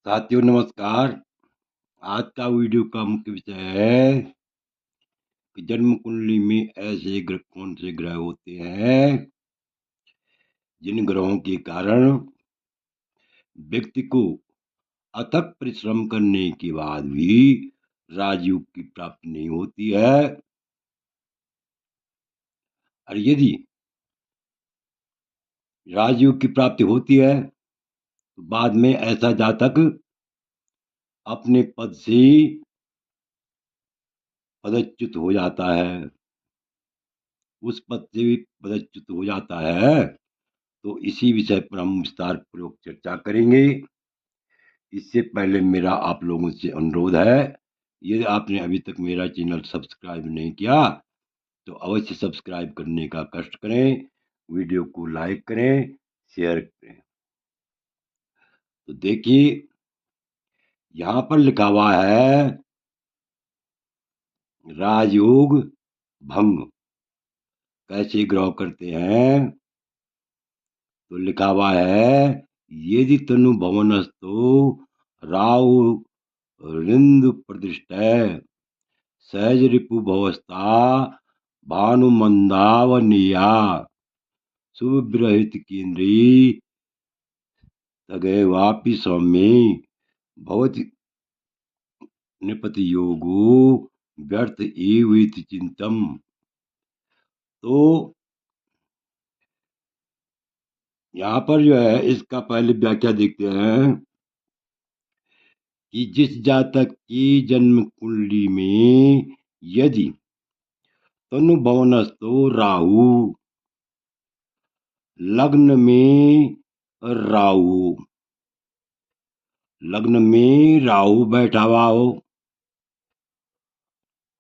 साथियों नमस्कार। आज का वीडियो का मुख्य विषय है कि जन्म कुंडली में ऐसे ग्रह कौन से ग्रह होते हैं जिन ग्रहों के कारण व्यक्ति को अथक परिश्रम करने के बाद भी राजयोग की प्राप्ति नहीं होती है। और यदि राजयोग की प्राप्ति होती है तो बाद में ऐसा जातक अपने पद से पदच्युत हो जाता है। उस पद से भी पदच्युत हो जाता है। तो इसी विषय पर हम विस्तार पूर्वक चर्चा करेंगे। इससे पहले मेरा आप लोगों से अनुरोध है, यदि आपने अभी तक मेरा चैनल सब्सक्राइब नहीं किया तो अवश्य सब्सक्राइब करने का कष्ट करें, वीडियो को लाइक करें, शेयर करें। तो देखिए यहाँ पर लिखा हुआ है राजयोग भंग कैसे ग्रह करते हैं। तो लिखा हुआ है यदि तनु भवनस्तु राहु रिंद प्रतिष्ठै सहज रिपु भवस्था भानुमंदावनिया शुभ विरहित केंद्री तगे वापि सौम्ये भवति निपति योगो व्यर्थ एव इति चिंतम। तो यहाँ पर जो है इसका पहले व्याख्या देखते हैं कि जिस जातक की जन्म कुंडली में यदि तनु भवनस्थो राहु लग्न में राहु लग्न में राहु बैठा हुआ हो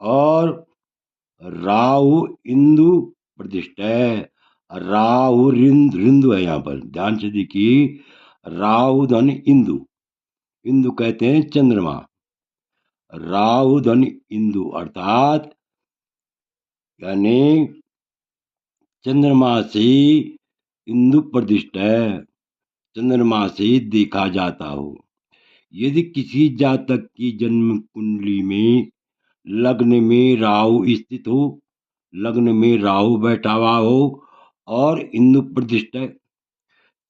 और राहु इंदु प्रतिष्ठा है। राहु रिंदु है। यहाँ पर ध्यान से देखिए राहु धन इंदु, इंदु कहते हैं चंद्रमा। राहु धन इंदु अर्थात यानी चंद्रमा से इंदु प्रतिष्ठा है, चंद्रमा से देखा जाता हो। यदि किसी जातक की जन्म कुंडली में लग्न में राहु स्थित हो, लग्न में राहु बैठा हुआ हो और इंदु प्रतिष्ठा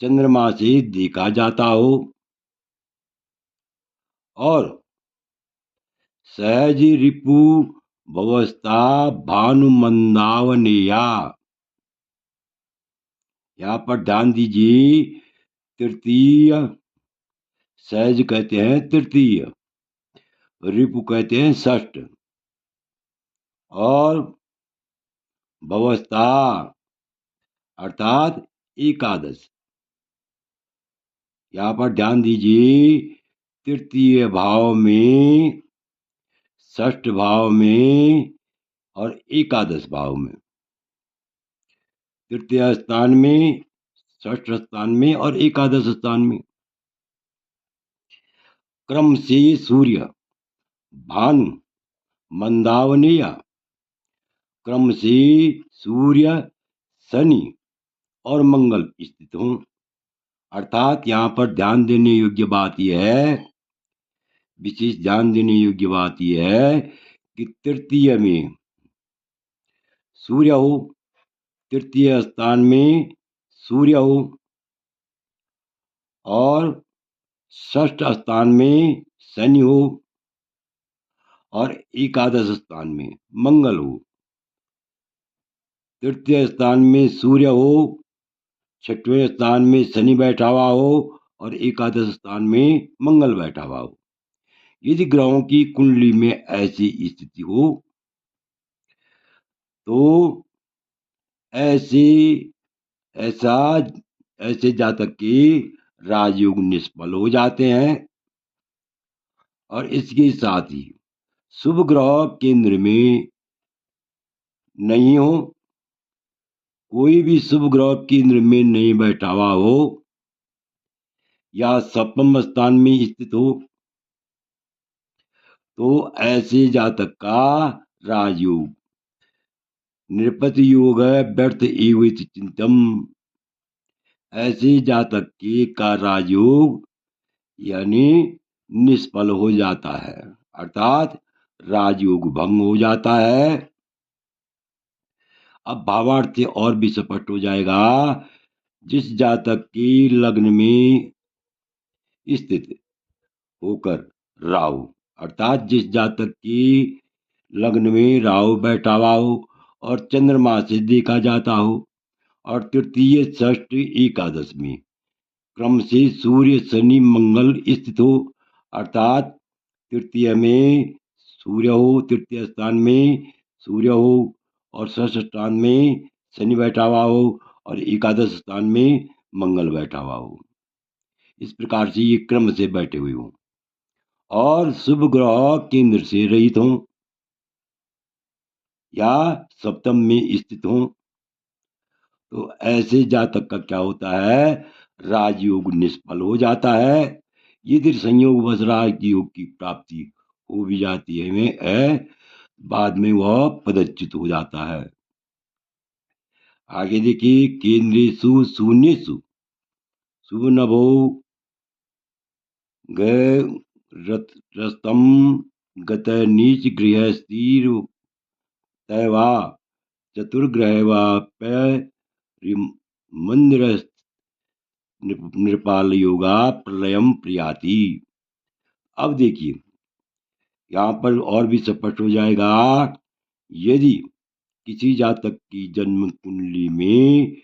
चंद्रमा से देखा जाता हो और सहज रिपु भवस्था भानुमंदावनेया, यहाँ पर ध्यान दीजिए तृतीय सहज कहते हैं तृतीय, रिपु कहते हैं षष्ठ और भवस्था अर्थात एकादश। यहाँ पर ध्यान दीजिए तृतीय भाव में, षष्ठ भाव में और एकादश भाव में, तृतीय स्थान में, षष्ठ स्थान में और एकादश स्थान में क्रम से सूर्य भानु मंदावनीय, क्रम से सूर्य शनि और मंगल स्थित हों। अर्थात यहाँ पर ध्यान देने योग्य बात यह है, विशेष ध्यान देने योग्य बात यह है कि तृतीय में सूर्य हो, तृतीय स्थान में सूर्य हो और षष्ठ स्थान में शनि हो और एकादश स्थान में मंगल हो। तृतीय स्थान में सूर्य हो, छठवें स्थान में शनि बैठा हुआ हो और एकादश स्थान में मंगल बैठा हुआ हो। यदि ग्रहों की कुंडली में ऐसी स्थिति हो तो ऐसे जातक के राजयोग निष्फल हो जाते हैं और इसके साथ ही शुभ ग्रह केंद्र में नहीं हो, कोई भी शुभ ग्रह केंद्र में नहीं बैठा हुआ हो या सप्तम स्थान में स्थित हो तो ऐसे जातक का राजयोग नृपति योग है व्यर्थ एव इति चिंतम। ऐसे जातक के का राजयोग यानी निष्फल हो जाता है, अर्थात राजयोग भंग हो जाता है। अब भावार्थ से और भी स्पष्ट हो जाएगा। जिस जातक की लग्न में स्थित होकर राहु, अर्थात जिस जातक की लग्न में राहु बैठा हुआ हो और चंद्रमा से देखा जाता हो और तृतीय षष्ठ एकादश में क्रम से सूर्य शनि मंगल स्थित हो, अर्थात तृतीय में सूर्य हो, तृतीय स्थान में सूर्य हो और षष्ठ स्थान में शनि बैठा हुआ हो और एकादश स्थान में मंगल बैठा हुआ हो, इस प्रकार से ये क्रम से बैठे हुए हों और शुभ ग्रह केंद्र से रहित हों या सप्तम में स्थित हों, तो ऐसे जातक का क्या होता है, राजयोग निष्फल हो जाता है। यदि संयोग वश राजयोग की प्राप्ति हो भी जाती है बाद में वह पदच्युत हो जाता है। आगे देखिए, केंद्रेशु शून्येषु शुभ नभो गए रस्तम गत नीच गृह स्थिर तैवा चतुर्ग्रह मंदिर नृपाल योगा प्रलयम प्रियाति। अब देखिए, यहाँ पर और भी स्पष्ट हो जाएगा। यदि किसी जातक की जन्म कुंडली में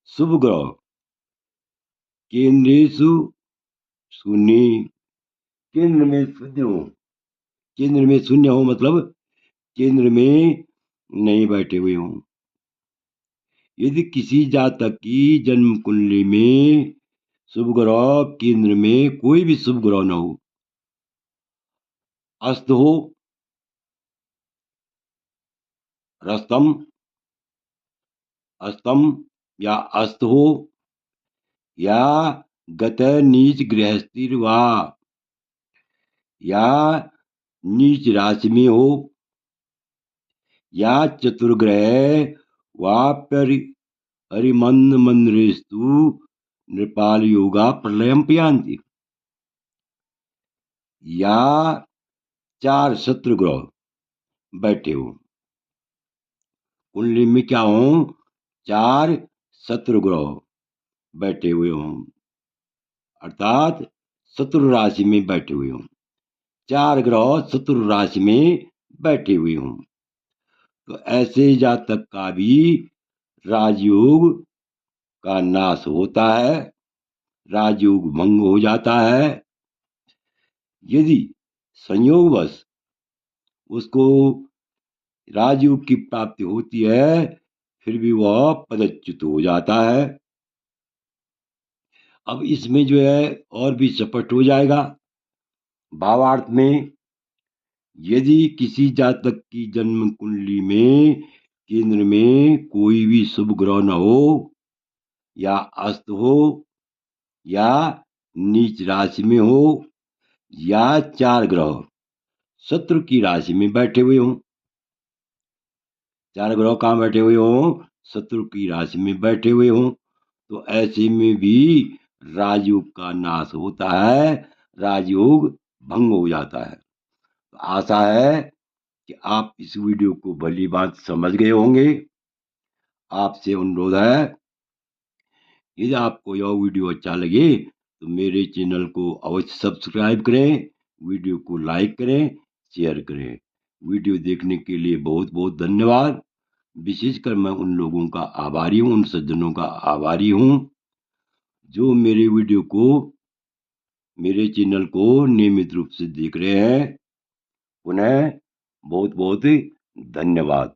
शुभ ग्रह केंद्रेशु शून्य, केंद्र में शून्य हो, केंद्र में शून्य हो मतलब केंद्र में नहीं बैठे हुए हों। यदि किसी जातक की जन्म कुंडली में शुभ ग्रह केंद्र में कोई भी शुभ ग्रह न हो, अस्त हो, रस्तम अस्तम या अस्त हो या गत नीच गृहस्थी वा या नीच राशि में हो या चतुर्ग्रह हरिमंद मंद्रेस्तु नृपाल योगा प्रलयम पियांति, या 4 शत्रु ग्रह बैठे हो कुंडली में, क्या हो, 4 शत्रु ग्रह बैठे हुए हों, अर्थात शत्रु राशि में बैठे हुए हों, 4 ग्रह शत्रु राशि में बैठे हुए हों, तो ऐसे जातक का भी राजयोग का नाश होता है, राजयोग भंग हो जाता है। यदि संयोगवश उसको राजयोग की प्राप्ति होती है फिर भी वह पदच्युत हो जाता है। अब इसमें जो है और भी स्पष्ट हो जाएगा भावार्थ में। यदि किसी जातक की जन्म कुंडली में केंद्र में कोई भी शुभ ग्रह न हो या अस्त हो या नीच राशि में हो या 4 ग्रह शत्रु की राशि में बैठे हुए हों, 4 ग्रह कहाँ बैठे हुए हों, शत्रु की राशि में बैठे हुए हों, तो ऐसे में भी राजयोग का नाश होता है, राजयोग भंग हो जाता है। तो आशा है कि आप इस वीडियो को भली बात समझ गए होंगे। आपसे अनुरोध है, यदि आपको यह वीडियो अच्छा लगे तो मेरे चैनल को अवश्य सब्सक्राइब करें, वीडियो को लाइक करें, शेयर करें। वीडियो देखने के लिए बहुत बहुत धन्यवाद। विशेषकर मैं उन लोगों का आभारी हूँ, उन सज्जनों का आभारी हूँ जो मेरे वीडियो को, मेरे चैनल को नियमित रूप से देख रहे हैं। पुनः बहुत बहुत धन्यवाद।